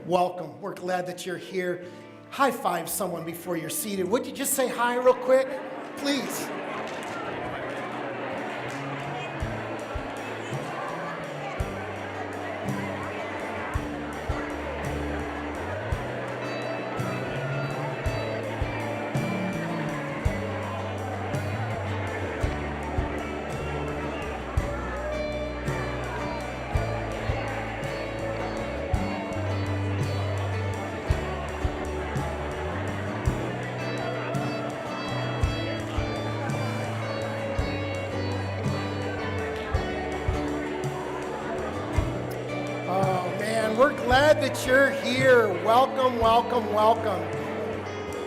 Welcome. We're glad that you're here. High five someone before you're seated. Would you just say hi real quick? Please. We're glad that you're here. Welcome, welcome, welcome.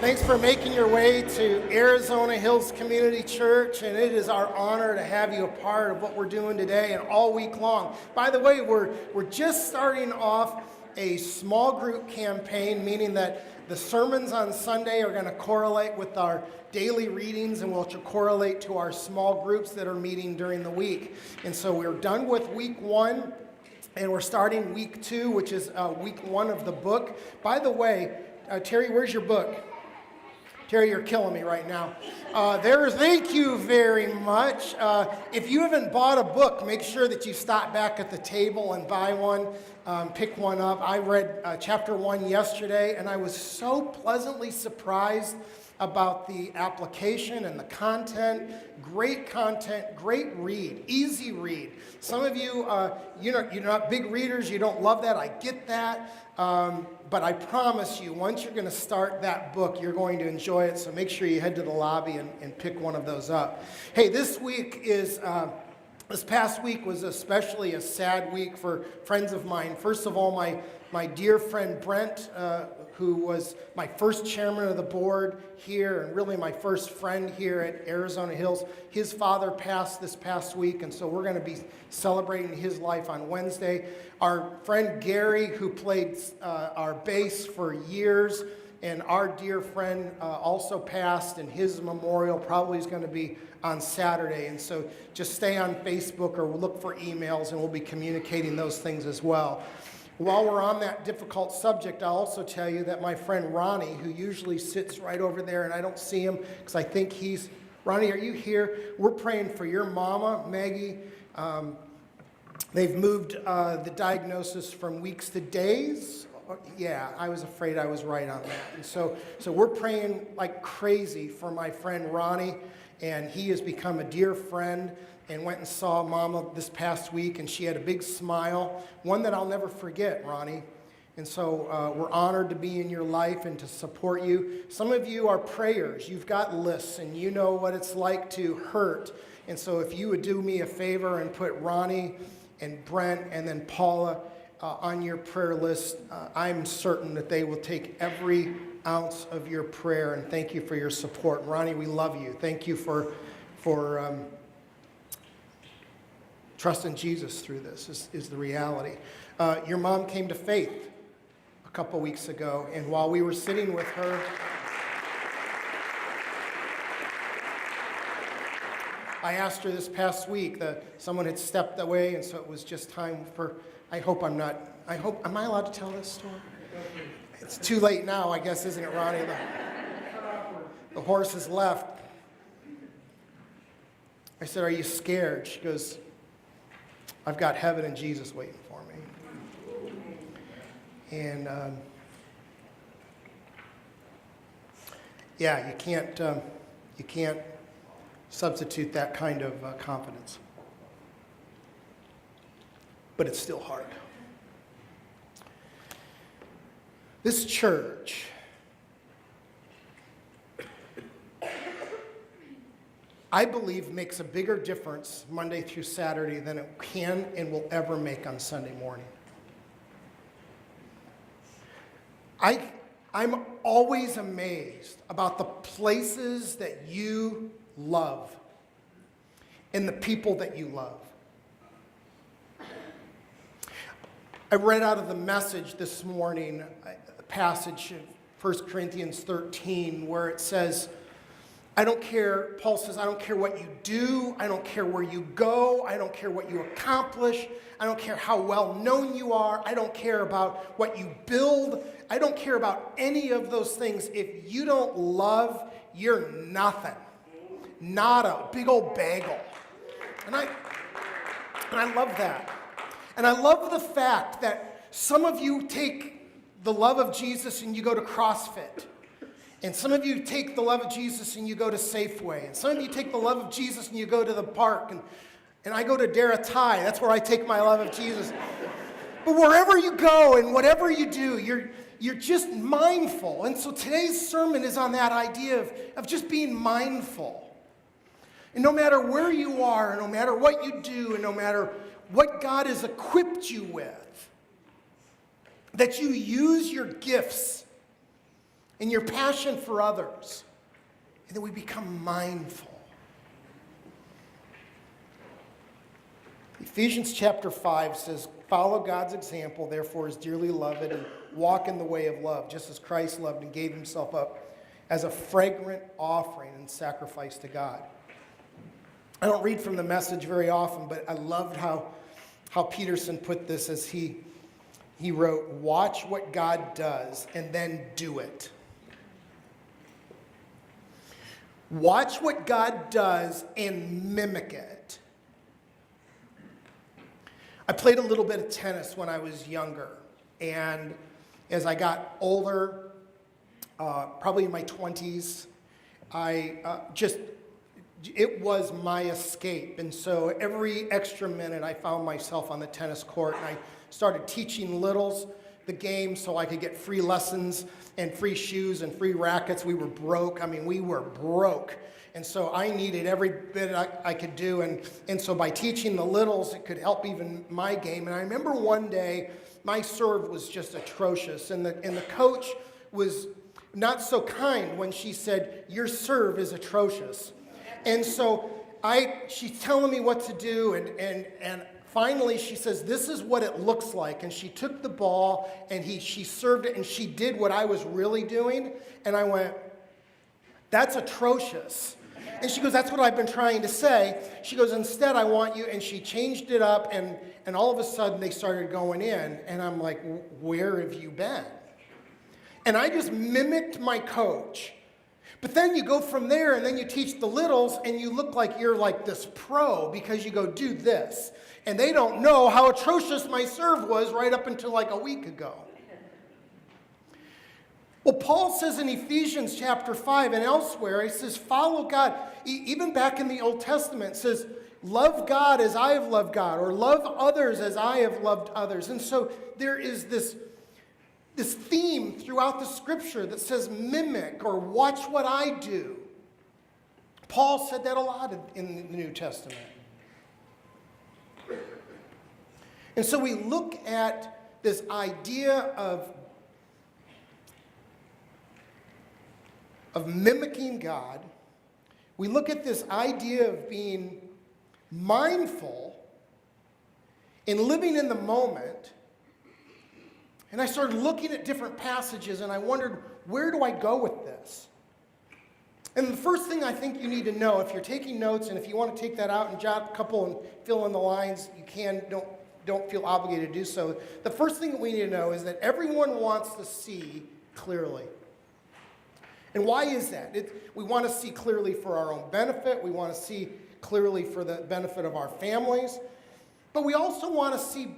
Thanks for making your way to Arizona Hills Community Church, and it is our honor to have you a part of what we're doing today and all week long. By the way, we're just starting off a small group campaign, meaning that the sermons on Sunday are going to correlate with our daily readings and will correlate to our small groups that are meeting during the week. And so we're done with week one. And we're starting week 2, which is week 1 of the book. By the way, Terry, where's your book? Terry, you're killing me right now. Thank you very much. If you haven't bought a book, make sure that you stop back at the table and buy one, pick one up. I read chapter 1 yesterday, and I was so pleasantly surprised about the application and the content. Great content, great read, easy read. Some of you, you're not big readers, you don't love that, I get that. But I promise you, once you're going to start that book, you're going to enjoy it. So make sure you head to the lobby and pick one of those up. Hey, this past week was especially a sad week for friends of mine. First of all, my dear friend Brent, who was my first chairman of the board here and really my first friend here at Arizona Hills. His father passed this past week, and so we're going to be celebrating his life on Wednesday. Our friend Gary, who played our bass for years, and our dear friend also passed, and his memorial probably is going to be on Saturday. And so just stay on Facebook or look for emails, and we'll be communicating those things as well. While we're on that difficult subject, I'll also tell you that my friend Ronnie, who usually sits right over there, and I don't see him because I think Ronnie, are you here? We're praying for your mama, Maggie. They've moved the diagnosis from weeks to days. Yeah, I was afraid I was right on that. And so we're praying like crazy for my friend Ronnie, and he has become a dear friend. And went and saw Mama this past week, and she had a big smile, one that I'll never forget, Ronnie. And so we're honored to be in your life and to support you. Some of you are prayers. You've got lists, and you know what it's like to hurt. And so if you would do me a favor and put Ronnie and Brent and then Paula on your prayer list, I'm certain that they will take every ounce of your prayer. And thank you for your support. Ronnie, we love you. Thank you for trust in Jesus through this is the reality. Your mom came to faith a couple weeks ago, and while we were sitting with her, I asked her this past week that someone had stepped away, and so it was just time for, am I allowed to tell this story? It's too late now, I guess, isn't it, Ronnie? The horse has left. I said, are you scared? She goes, I've got heaven and Jesus waiting for me. And yeah, you can't substitute that kind of confidence. But it's still hard. This church, I believe, makes a bigger difference Monday through Saturday than it can and will ever make on Sunday morning. I'm always amazed about the places that you love and the people that you love. I read out of the Message this morning a passage in 1 Corinthians 13 where it says, I don't care, Paul says, I don't care what you do. I don't care where you go. I don't care what you accomplish. I don't care how well known you are. I don't care about what you build. I don't care about any of those things. If you don't love, you're nothing. Nada, big old bagel. And I love that. And I love the fact that some of you take the love of Jesus and you go to CrossFit. And some of you take the love of Jesus and you go to Safeway. And some of you take the love of Jesus and you go to the park. And I go to Daratai. That's where I take my love of Jesus. But wherever you go and whatever you do, you're just mindful. And so today's sermon is on that idea of just being mindful. And no matter where you are, and no matter what you do, and no matter what God has equipped you with, that you use your gifts and your passion for others, and that we become mindful. Ephesians chapter 5 says, follow God's example, therefore, as dearly loved, and walk in the way of love, just as Christ loved and gave himself up as a fragrant offering and sacrifice to God. I don't read from the Message very often, but I loved how Peterson put this as he wrote, watch what God does and then do it. Watch what God does and mimic it. I played a little bit of tennis when I was younger. And as I got older, probably in my 20s, it was my escape. And so every extra minute I found myself on the tennis court, and I started teaching littles the game so I could get free lessons and free shoes and free rackets. We were broke. I mean, we were broke. And so I needed every bit I could do. And so by teaching the littles, it could help even my game. And I remember one day, my serve was just atrocious. And the coach was not so kind when she said, your serve is atrocious. And so she's telling me what to do, and finally she says, this is what it looks like. And she took the ball, and she served it, and she did what I was really doing. And I went, that's atrocious. And she goes, that's what I've been trying to say. She goes, instead I want you, and she changed it up, and all of a sudden they started going in. And I'm like, where have you been? And I just mimicked my coach. But then you go from there and then you teach the littles and you look like you're like this pro because you go do this. And they don't know how atrocious my serve was right up until like a week ago. Well, Paul says in Ephesians chapter 5 and elsewhere, he says, follow God. Even back in the Old Testament, it says, love God as I have loved God, or love others as I have loved others. And so there is this theme throughout the scripture that says mimic or watch what I do. Paul said that a lot in the New Testament. And so we look at this idea of mimicking God. We look at this idea of being mindful and living in the moment. And I started looking at different passages, and I wondered, where do I go with this? And the first thing I think you need to know, if you're taking notes, and if you want to take that out and jot a couple and fill in the lines, you can. Don't feel obligated to do so. The first thing that we need to know is that everyone wants to see clearly. And why is that? We want to see clearly for our own benefit. We want to see clearly for the benefit of our families. But we also want to see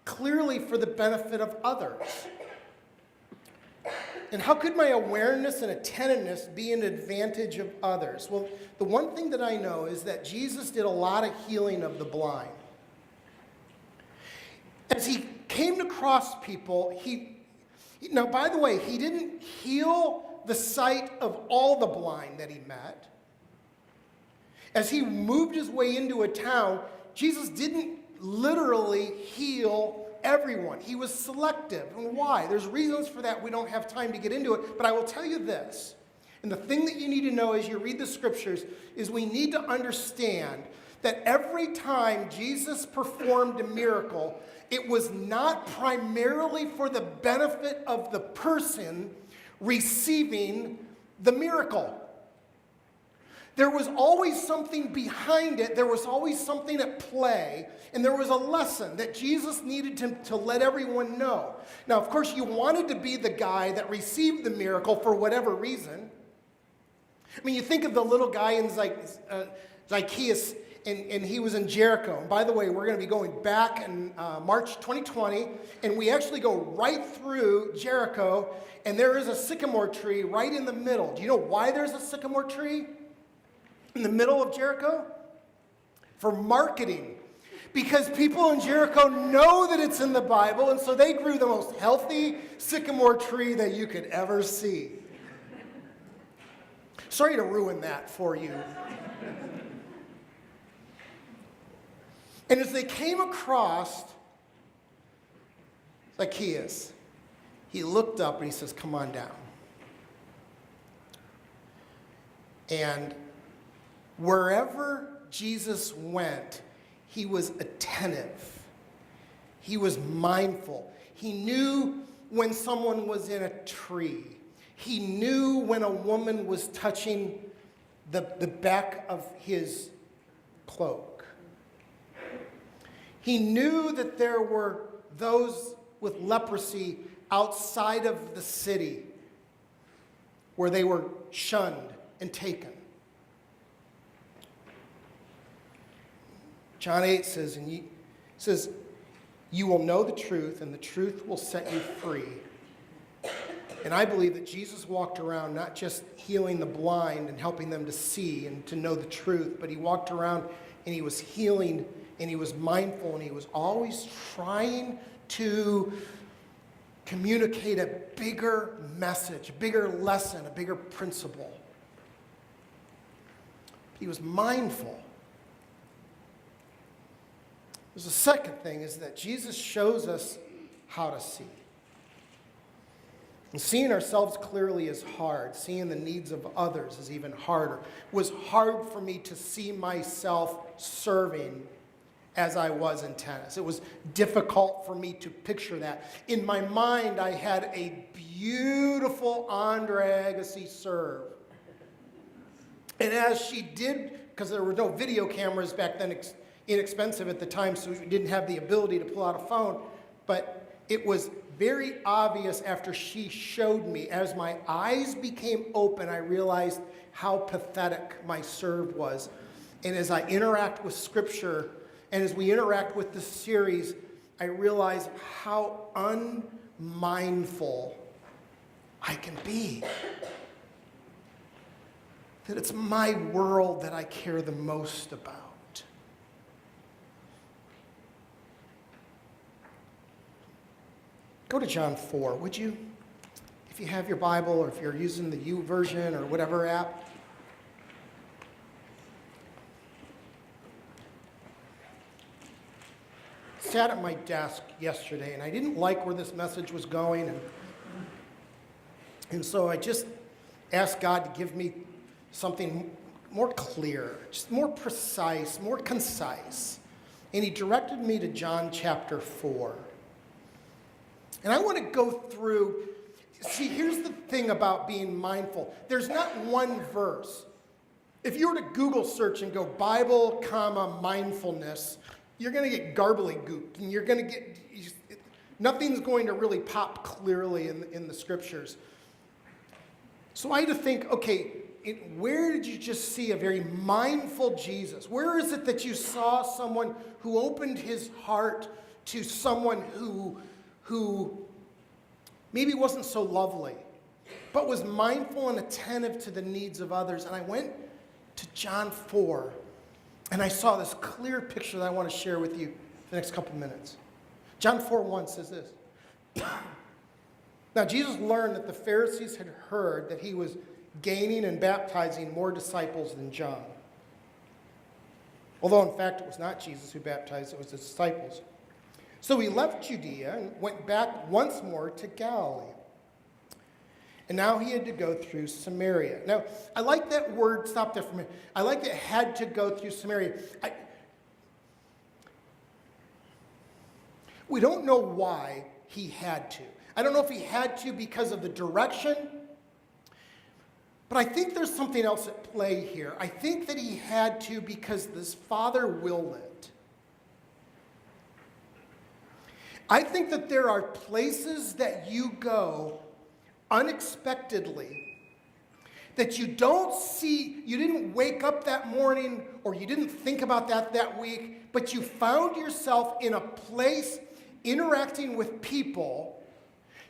clearly for the benefit of others. And how could my awareness and attentiveness be an advantage of others? Well, the one thing that I know is that Jesus did a lot of healing of the blind. As he came across people, now by the way, he didn't heal the sight of all the blind that he met. As he moved his way into a town, Jesus didn't literally heal everyone. He was selective. And why? There's reasons for that. We don't have time to get into it. But I will tell you this. And the thing that you need to know as you read the scriptures is we need to understand that every time Jesus performed a miracle, it was not primarily for the benefit of the person receiving the miracle. There was always something behind it. There was always something at play. And there was a lesson that Jesus needed to let everyone know. Now, of course, you wanted to be the guy that received the miracle for whatever reason. I mean, you think of the little guy in Zacchaeus, and he was in Jericho. And by the way, we're going to be going back in March 2020, and we actually go right through Jericho, and there is a sycamore tree right in the middle. Do you know why there's a sycamore tree in the middle of Jericho? For marketing. Because people in Jericho know that it's in the Bible, and so they grew the most healthy sycamore tree that you could ever see. Sorry to ruin that for you. And as they came across Zacchaeus, he looked up and he says, "Come on down." And wherever Jesus went, he was attentive. He was mindful. He knew when someone was in a tree. He knew when a woman was touching the back of his cloak. He knew that there were those with leprosy outside of the city where they were shunned and taken. John 8 says, "You will know the truth, and the truth will set you free." And I believe that Jesus walked around not just healing the blind and helping them to see and to know the truth, but he walked around and he was healing and he was mindful and he was always trying to communicate a bigger message, a bigger lesson, a bigger principle. He was mindful. There's a second thing, is that Jesus shows us how to see. And seeing ourselves clearly is hard. Seeing the needs of others is even harder. It was hard for me to see myself serving as I was in tennis. It was difficult for me to picture that. In my mind, I had a beautiful Andre Agassi serve. And as she did, because there were no video cameras back then, inexpensive at the time, so we didn't have the ability to pull out a phone, but it was very obvious after she showed me. As my eyes became open, I realized how pathetic my serve was. And as I interact with Scripture, and as we interact with this series, I realize how unmindful I can be. That it's my world that I care the most about. Go to John 4, would you? If you have your Bible, or if you're using the YouVersion or whatever app. Sat at my desk yesterday, and I didn't like where this message was going, and so I just asked God to give me something more clear, just more precise, more concise. And he directed me to John chapter 4. And I want to go through, see, here's the thing about being mindful. There's not one verse. If you were to Google search and go Bible, mindfulness, you're going to get gobbledygook, and you're going to get, nothing's going to really pop clearly in the scriptures. So I had to think, okay, where did you just see a very mindful Jesus? Where is it that you saw someone who opened his heart to someone who maybe wasn't so lovely, but was mindful and attentive to the needs of others? And I went to John 4, and I saw this clear picture that I want to share with you the next couple minutes. John 4:1 says this. Now Jesus learned that the Pharisees had heard that he was gaining and baptizing more disciples than John. Although in fact it was not Jesus who baptized, it was the disciples. So he left Judea and went back once more to Galilee. And now he had to go through Samaria. Now, I like that word, stop there for a minute. I like that had to go through Samaria. We don't know why he had to. I don't know if he had to because of the direction. But I think there's something else at play here. I think that he had to because this father willed it. I think that there are places that you go unexpectedly that you don't see, you didn't wake up that morning or you didn't think about that week, but you found yourself in a place interacting with people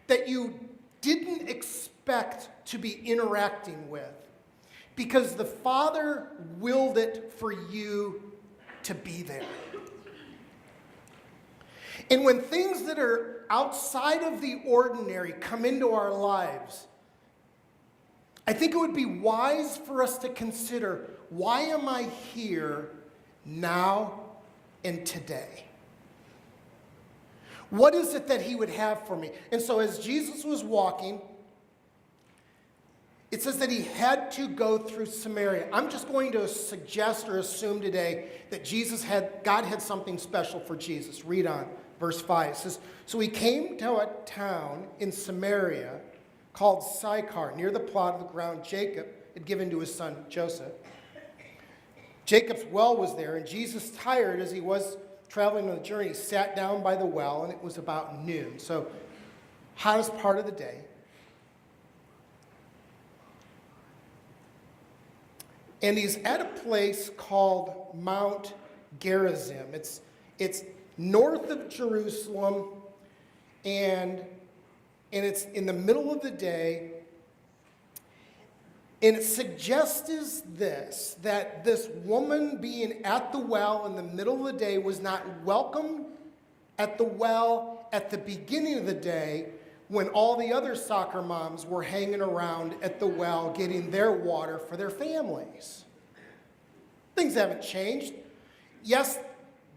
that you didn't expect to be interacting with because the Father willed it for you to be there. And when things that are outside of the ordinary come into our lives, I think it would be wise for us to consider, why am I here now and today? What is it that he would have for me? And so as Jesus was walking, it says that he had to go through Samaria. I'm just going to suggest or assume today that God had something special for Jesus. Read on, verse 5. It says, so he came to a town in Samaria called Sychar, near the plot of the ground Jacob had given to his son Joseph. Jacob's well was there, and Jesus, tired as he was traveling on the journey, sat down by the well, and it was about noon. So, hottest part of the day. And he's at a place called Mount Gerizim. It's north of Jerusalem, and it's in the middle of the day. And it suggests that this woman being at the well in the middle of the day was not welcome at the well at the beginning of the day when all the other soccer moms were hanging around at the well getting their water for their families. Things haven't changed. Yes,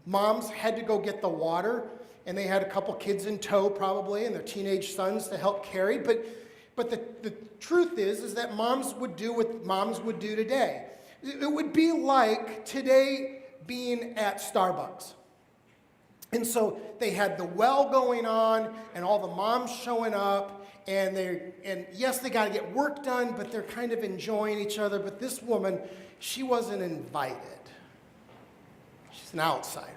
moms had to go get the water, and they had a couple kids in tow probably and their teenage sons to help carry, but the truth is that moms would do what moms would do today. It would be like today being at Starbucks. And so they had the well going on and all the moms showing up, and yes, they got to get work done, but they're kind of enjoying each other. But this woman, she wasn't invited. She's an outsider.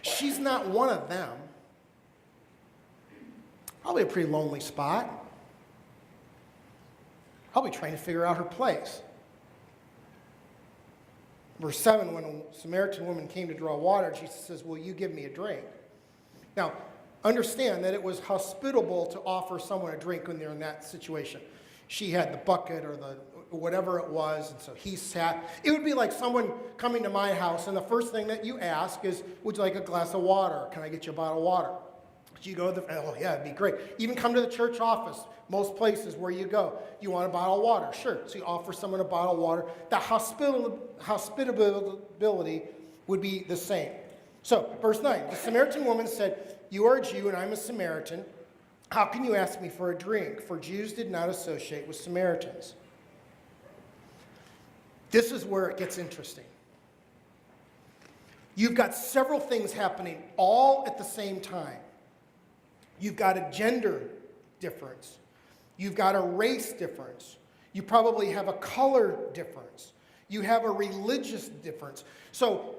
She's not one of them. Probably a pretty lonely spot. Probably trying to figure out her place. Verse 7, when a Samaritan woman came to draw water, Jesus says, will you give me a drink? Now, understand that it was hospitable to offer someone a drink when they're in that situation. She had the bucket or the whatever it was, and so he sat. It would be like someone coming to my house, and the first thing that you ask is, would you like a glass of water? Can I get you a bottle of water? So you go to oh yeah, it'd be great. Even come to the church office, most places where you go. You want a bottle of water? Sure. So you offer someone a bottle of water. The hospitability would be the same. So, verse 9, the Samaritan woman said, you are a Jew and I'm a Samaritan. How can you ask me for a drink? For Jews did not associate with Samaritans. This is where it gets interesting. You've got several things happening all at the same time. You've got a gender difference. You've got a race difference. You probably have a color difference. You have a religious difference. So,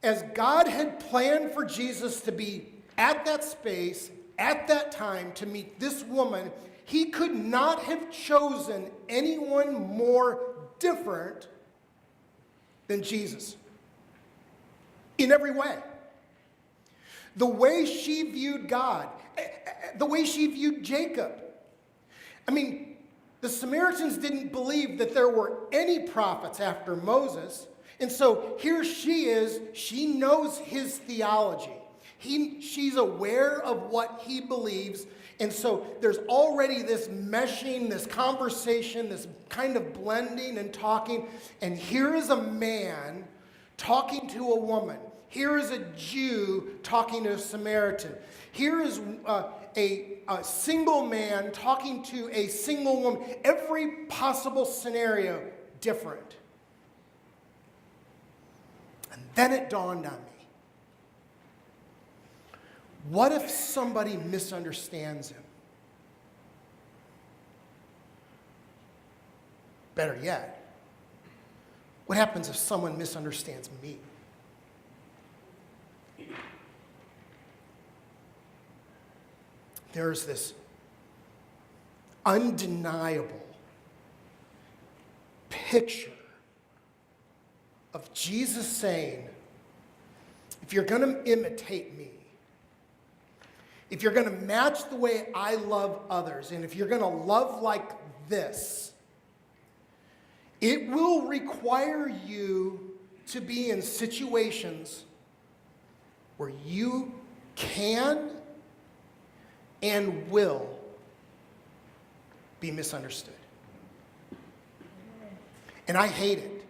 as God had planned for Jesus to be at that space, at that time, to meet this woman, he could not have chosen anyone more different than Jesus. In every way. The way she viewed God, the way she viewed Jacob. I mean, the Samaritans didn't believe that there were any prophets after Moses. And so here she is, she knows his theology. She's aware of what he believes. And so there's already this meshing, this conversation, this kind of blending and talking. And here is a man talking to a woman. Here is a Jew talking to a Samaritan. Here is a single man talking to a single woman. Every possible scenario different. And then it dawned on me. What if somebody misunderstands him? better yet, what happens if someone misunderstands me? There's this undeniable picture of Jesus saying, if you're going to imitate me, if you're going to match the way I love others, and if you're going to love like this, it will require you to be in situations where you can and will be misunderstood. And I hate it.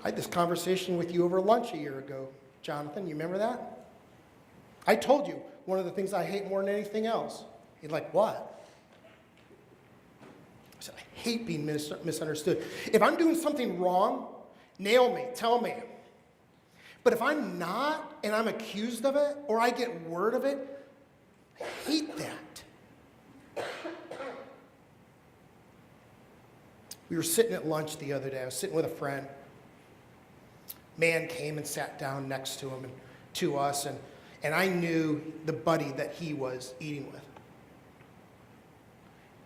I had this conversation with you over lunch a year ago, Jonathan. You remember that? I told you one of the things I hate more than anything else. You're like, what? I said, I hate being misunderstood. If I'm doing something wrong, nail me, tell me. But if I'm not, and I'm accused of it, or I get word of it, I hate that. We were sitting at lunch the other day. I was sitting with a friend. Man came and sat down next to him and to us, and I knew the buddy that he was eating with.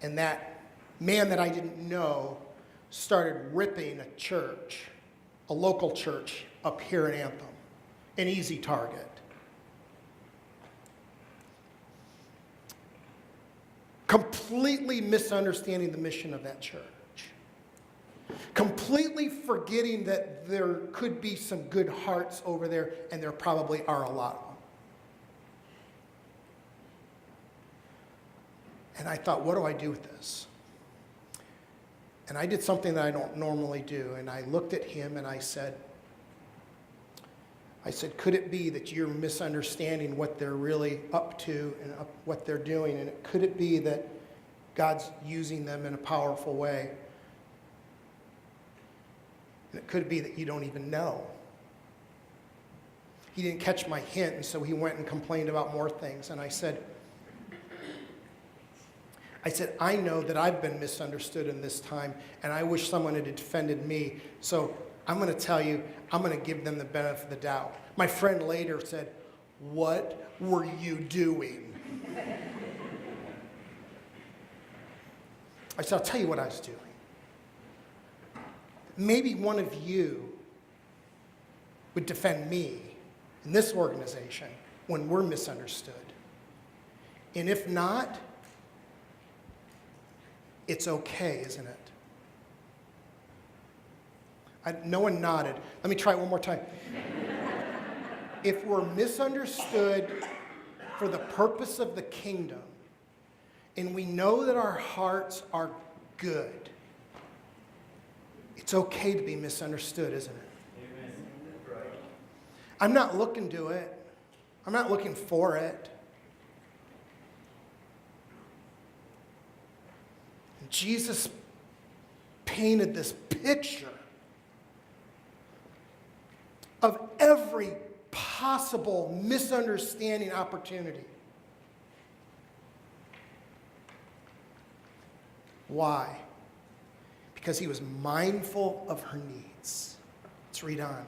And that man that I didn't know started ripping a church, a local church up here in Anthem, an easy target. Completely misunderstanding the mission of that church. Completely forgetting that there could be some good hearts over there, and there probably are a lot of them. And I thought, what do I do with this? And I did something that I don't normally do, and I looked at him and I said, could it be that you're misunderstanding what they're really up to and what they're doing? And could it be that God's using them in a powerful way? And it could be that you don't even know. He didn't catch my hint, and so he went and complained about more things. And I said, I know that I've been misunderstood in this time, and I wish someone had defended me. So I'm going to tell you, I'm going to give them the benefit of the doubt. My friend later said, what were you doing? I said, I'll tell you what I was doing. Maybe one of you would defend me in this organization when we're misunderstood. And if not, it's okay, isn't it? No one nodded. Let me try it one more time. If we're misunderstood for the purpose of the kingdom, and we know that our hearts are good, it's okay to be misunderstood, isn't it? Amen. I'm not looking to it. I'm not looking for it. And Jesus painted this picture of every possible misunderstanding opportunity. Why? Because he was mindful of her needs. Let's read on.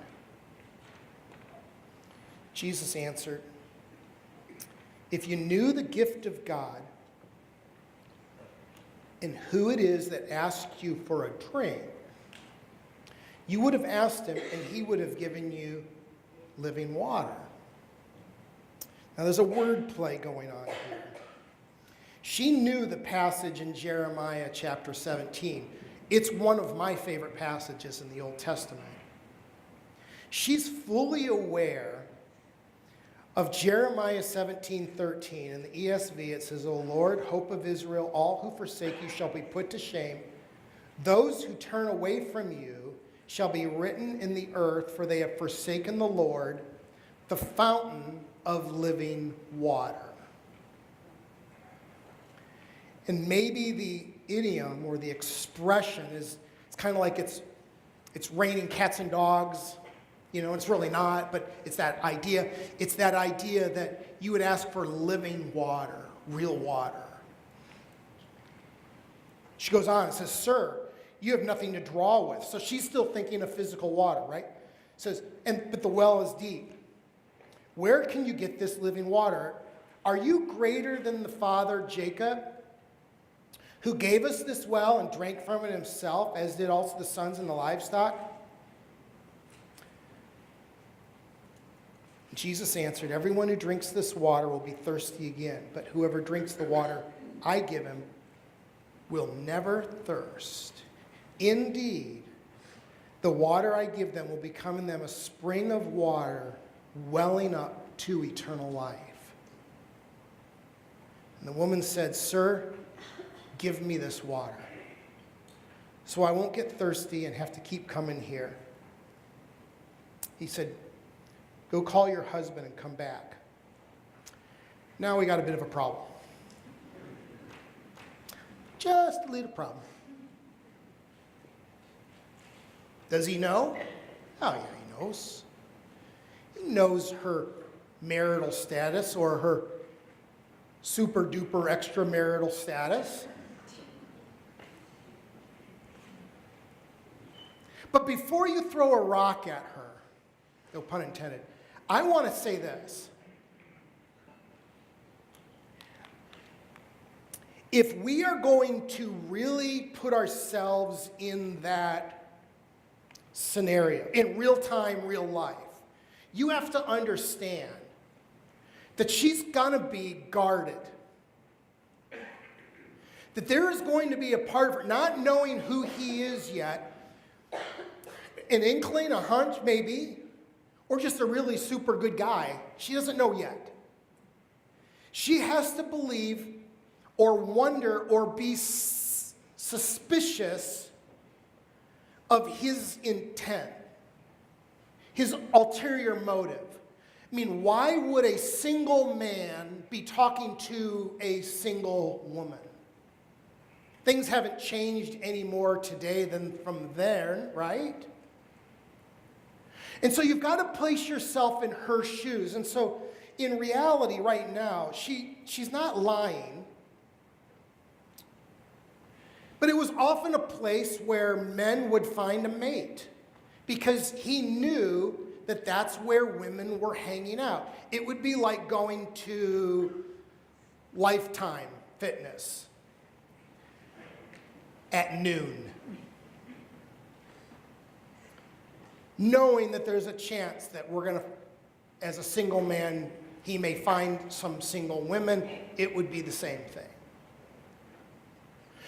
Jesus answered, if you knew the gift of God and who it is that asks you for a drink, you would have asked him and he would have given you living water. Now there's a word play going on here. She knew the passage in Jeremiah chapter 17. It's one of my favorite passages in the Old Testament. She's fully aware of Jeremiah 17:13. In the ESV, it says, O Lord, hope of Israel, all who forsake you shall be put to shame. Those who turn away from you shall be written in the earth, for they have forsaken the Lord, the fountain of living water. And maybe the idiom or the expression is, it's kind of like it's raining cats and dogs. You know, it's really not, but it's that idea. It's that idea that you would ask for living water, real water. She goes on and says, "Sir, you have nothing to draw with." So she's still thinking of physical water, right? Says, but the well is deep. "Where can you get this living water? Are you greater than the father Jacob, who gave us this well and drank from it himself, as did also the sons and the livestock?" Jesus answered, "Everyone who drinks this water will be thirsty again, but whoever drinks the water I give him will never thirst. Indeed, the water I give them will become in them a spring of water welling up to eternal life." And the woman said, "Sir, give me this water, so I won't get thirsty and have to keep coming here." He said, "Go call your husband and come back." Now we got a bit of a problem. Just a little problem. Does he know? Oh, yeah, he knows. He knows her marital status or her super duper extramarital status. But before you throw a rock at her, no pun intended, I want to say this. If we are going to really put ourselves in that scenario, in real time, real life, you have to understand that she's going to be guarded. That there is going to be a part of her, not knowing who he is yet, an inkling, a hunch maybe, or just a really super good guy. She doesn't know yet. She has to believe or wonder or be suspicious of his intent, his ulterior motive. I mean, why would a single man be talking to a single woman? Things haven't changed any more today than from then, right? And so you've got to place yourself in her shoes. And so in reality right now, she's not lying. But it was often a place where men would find a mate because he knew that that's where women were hanging out. It would be like going to Lifetime Fitness at noon, knowing that there's a chance that we're going to, as a single man, he may find some single women. It would be the same thing.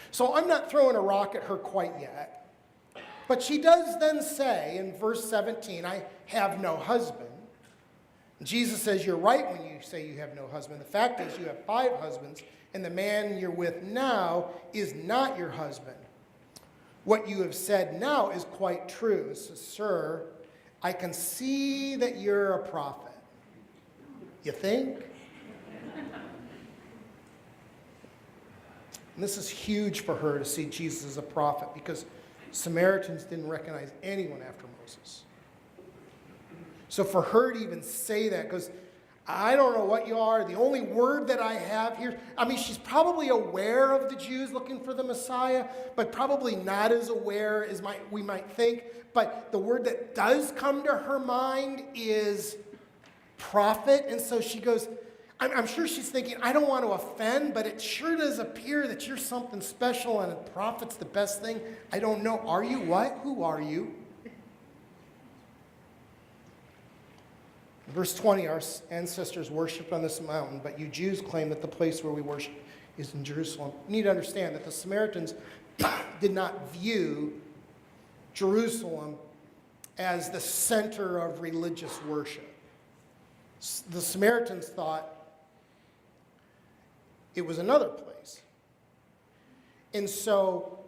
So I'm not throwing a rock at her quite yet. But she does then say in verse 17, "I have no husband." And Jesus says, "You're right when you say you have no husband. The fact is you have 5 husbands, and the man you're with now is not your husband. What you have said now is quite true." So, "Sir, I can see that you're a prophet." You think? And this is huge for her to see Jesus as a prophet because Samaritans didn't recognize anyone after Moses. So for her to even say that, because I don't know what you are, the only word that I have here, I mean, she's probably aware of the Jews looking for the Messiah, but probably not as aware as we might think. But the word that does come to her mind is prophet. And so she goes, I'm sure she's thinking, I don't want to offend, but it sure does appear that you're something special and a prophet's the best thing. I don't know. Are you what? Who are you? Verse 20, "Our ancestors worshipped on this mountain, but you Jews claim that the place where we worship is in Jerusalem." You need to understand that the Samaritans did not view Jerusalem as the center of religious worship. The Samaritans thought it was another place. And so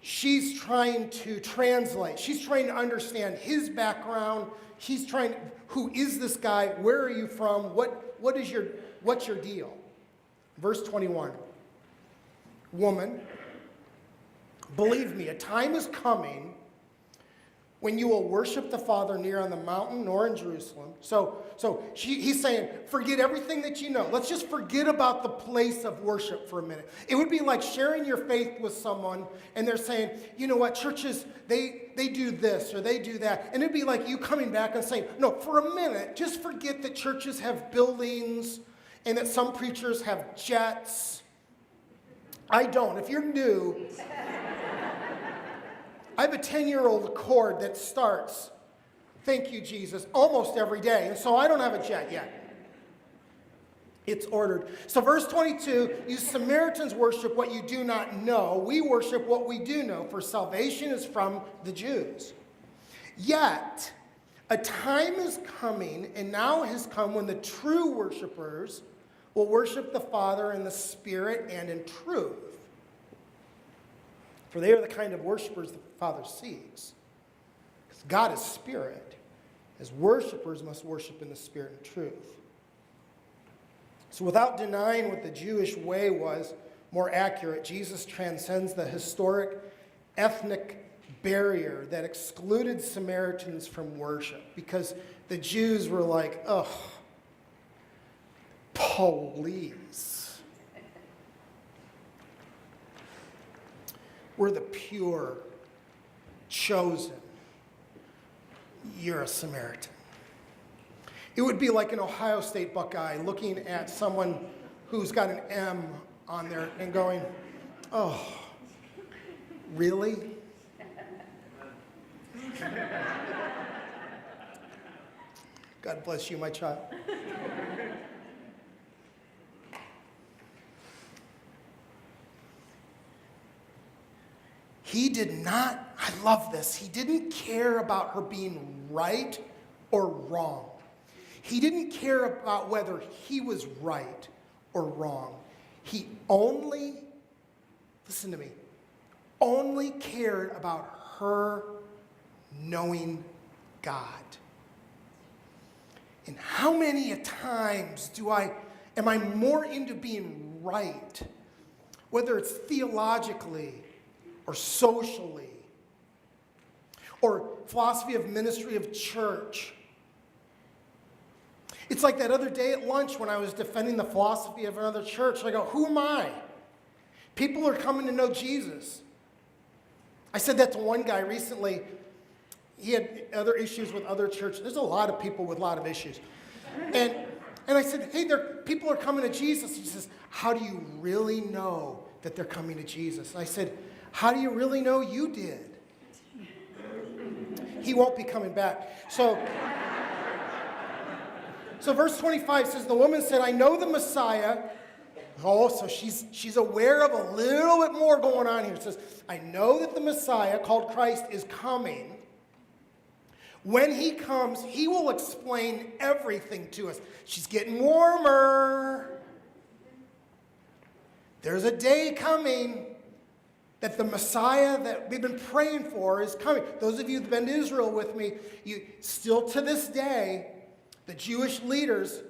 she's trying to translate. She's trying to understand his background. She's trying, who is this guy? Where are you from? What's your deal? Verse 21. "Woman, believe me, a time is coming when you will worship the Father near on the mountain nor in Jerusalem. He's saying, forget everything that you know. Let's just forget about the place of worship for a minute. It would be like sharing your faith with someone and they're saying, you know what, churches, they do this or they do that. And it'd be like you coming back and saying, no, for a minute, just forget that churches have buildings and that some preachers have jets. I don't. If you're new, I have a 10-year-old Accord that starts, thank you, Jesus, almost every day. And so I don't have a jet yet. It's ordered. So verse 22, you Samaritans worship what you do not know. We worship what we do know, for salvation is from the Jews. Yet, a time is coming, and now has come, when the true worshipers will worship the Father in the Spirit and in truth. For they are the kind of worshipers the Father seeks. Because God is Spirit. As worshipers must worship in the Spirit and truth. So without denying what the Jewish way was more accurate, Jesus transcends the historic ethnic barrier that excluded Samaritans from worship. Because the Jews were like, ugh, please. We're the pure, chosen. You're a Samaritan. It would be like an Ohio State Buckeye looking at someone who's got an M on there and going, oh, really? God bless you, my child. He did not, I love this, he didn't care about her being right or wrong. He didn't care about whether he was right or wrong. He only, listen to me, only cared about her knowing God. And how many a times am I more into being right, whether it's theologically, or socially, or philosophy of ministry of church. It's like that other day at lunch when I was defending the philosophy of another church. I go, who am I? People are coming to know Jesus. I said that to one guy recently. He had other issues with other churches. There's a lot of people with a lot of issues. And I said, hey, people are coming to Jesus. He says, how do you really know that they're coming to Jesus? And I said, how do you really know you did? He won't be coming back. So verse 25 says, the woman said, I know the Messiah. Oh, so she's aware of a little bit more going on here. It says, I know that the Messiah, called Christ, is coming. When he comes, he will explain everything to us. She's getting warmer. There's a day coming that the Messiah that we've been praying for is coming. Those of you who've been to Israel with me, still to this day, the Jewish leaders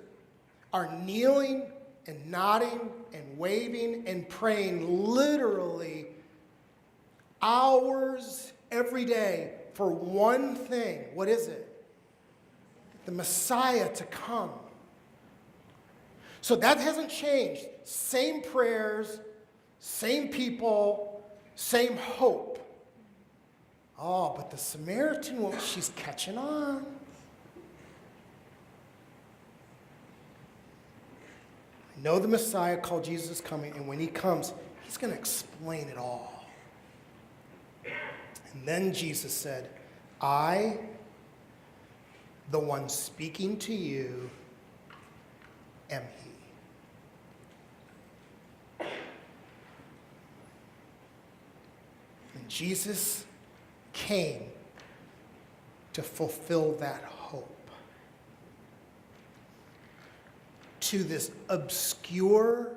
are kneeling and nodding and waving and praying literally hours every day for one thing. What is it? The Messiah to come. So that hasn't changed. Same prayers, same people, same hope. Oh, but the Samaritan woman, she's catching on. I know the Messiah called Jesus is coming, and when he comes, he's going to explain it all. And then Jesus said, I, the one speaking to you, am he. And Jesus came to fulfill that hope. To this obscure,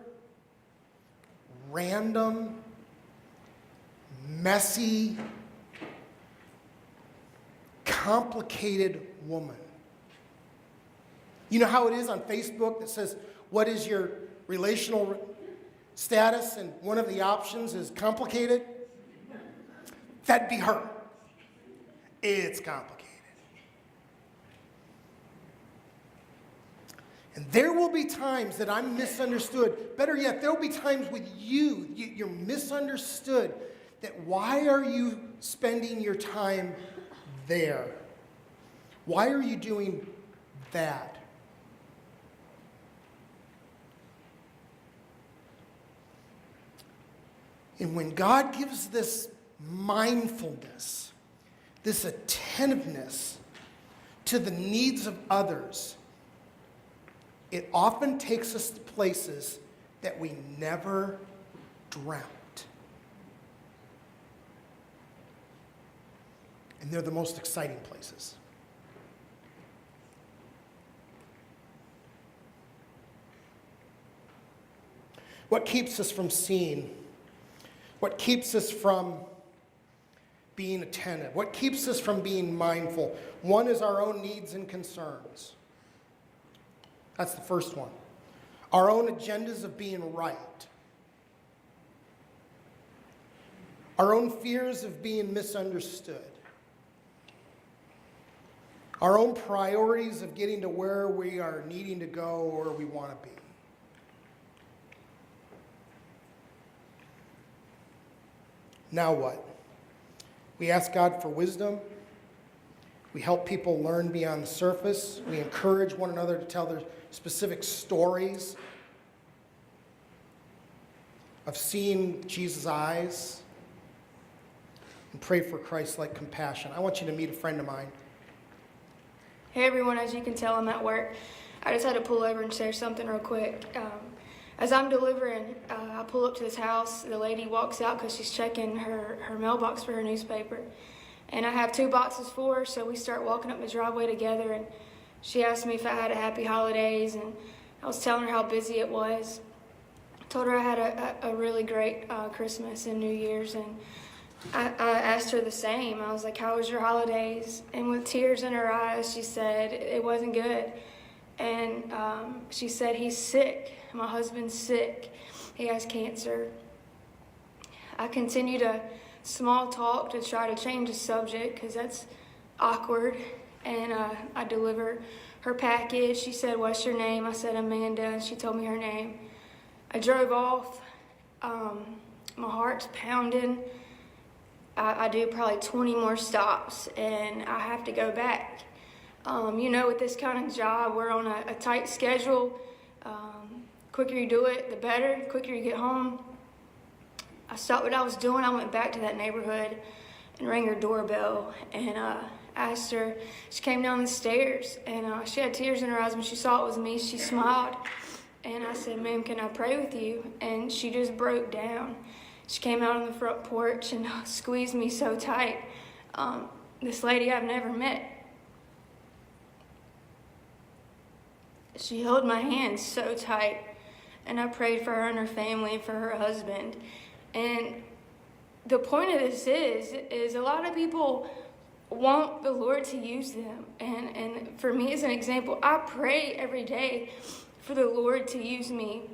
random, messy, complicated woman. You know how it is on Facebook that says, what is your relational status? And one of the options is complicated. That'd be her. It's complicated. And there will be times that I'm misunderstood. Better yet, there will be times with you're misunderstood. That why are you spending your time there? Why are you doing that? And when God gives this mindfulness, this attentiveness to the needs of others, it often takes us to places that we never dreamt. And they're the most exciting places. What keeps us from seeing? What keeps us from being attentive? What keeps us from being mindful? One is our own needs and concerns. That's the first one. Our own agendas of being right. Our own fears of being misunderstood. Our own priorities of getting to where we are needing to go or we want to be. Now what? We ask God for wisdom. We help people learn beyond the surface. We encourage one another to tell their specific stories of seeing Jesus' eyes and pray for Christ-like compassion. I want you to meet a friend of mine. Hey everyone, as you can tell, I'm at work. I just had to pull over and share something real quick. As I'm delivering, I pull up to this house. The lady walks out because she's checking her mailbox for her newspaper. And I have 2 boxes for her, so we start walking up the driveway together. And she asked me if I had a happy holidays, and I was telling her how busy it was. I told her I had a really great Christmas and New Year's, and I asked her the same. I was like, how was your holidays? And with tears in her eyes, she said, it wasn't good. And she said, he's sick. My husband's sick. He has cancer. I continue to small talk to try to change the subject because that's awkward. And I deliver her package. She said, what's your name? I said, Amanda. And she told me her name. I drove off. My heart's pounding. I do probably 20 more stops, and I have to go back. With this kind of job, we're on a tight schedule. Quicker you do it, the better. Quicker you get home. I stopped what I was doing. I went back to that neighborhood and rang her doorbell and asked her. She came down the stairs, and she had tears in her eyes. When she saw it was me, she smiled. And I said, ma'am, can I pray with you? And she just broke down. She came out on the front porch and squeezed me so tight. This lady I've never met. She held my hand so tight, and I prayed for her and her family and for her husband. And the point of this is a lot of people want the Lord to use them. And for me as an example, I pray every day for the Lord to use me.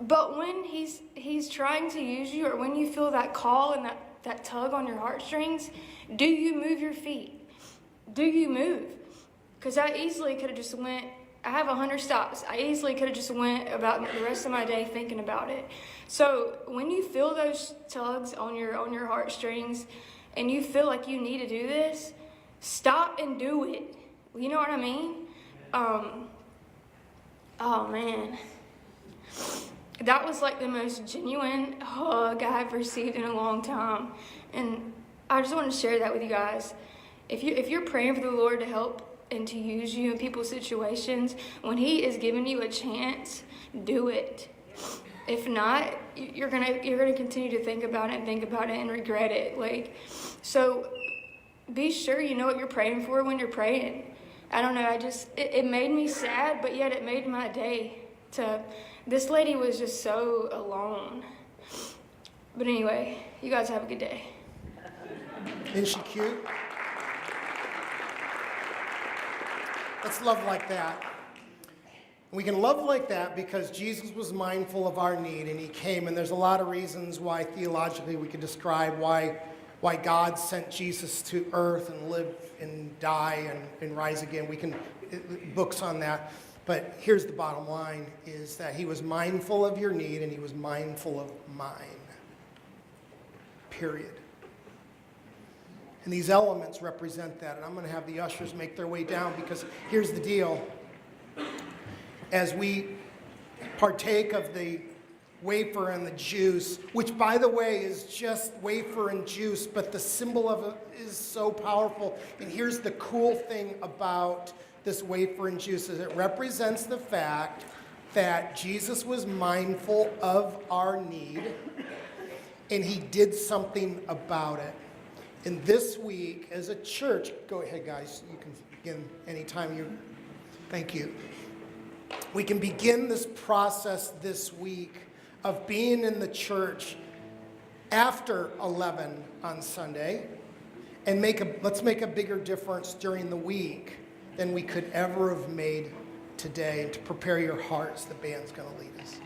But when he's trying to use you, or when you feel that call and that tug on your heartstrings, do you move your feet? Do you move? Because I easily could have just went, I have 100 stops. I easily could have just went about the rest of my day thinking about it. So when you feel those tugs on your heartstrings and you feel like you need to do this, stop and do it. You know what I mean? Oh man. That was like the most genuine hug I've received in a long time. And I just want to share that with you guys. If you're praying for the Lord to help and to use you in people's situations, when he is giving you a chance, do it. If not, you're gonna continue to think about it and regret it. So be sure you know what you're praying for when you're praying. I don't know, it made me sad, but yet it made my day. This lady was just so alone. But anyway, you guys have a good day. Isn't she cute? Let's love like that. We can love like that because Jesus was mindful of our need and he came. And there's a lot of reasons why theologically we could describe why why God sent Jesus to earth and live and die and rise again. We can, books on that. But here's the bottom line, is that he was mindful of your need and he was mindful of mine. Period. And these elements represent that. And I'm going to have the ushers make their way down, because here's the deal. As we partake of the wafer and the juice, which, by the way, is just wafer and juice, but the symbol of it is so powerful. And here's the cool thing about this wafer and juice, is it represents the fact that Jesus was mindful of our need, and he did something about it. And this week, as a church, go ahead, guys, you can begin anytime you, thank you. We can begin this process this week of being in the church after 11 on Sunday, and let's make a bigger difference during the week than we could ever have made today. And to prepare your hearts, the band's going to lead us.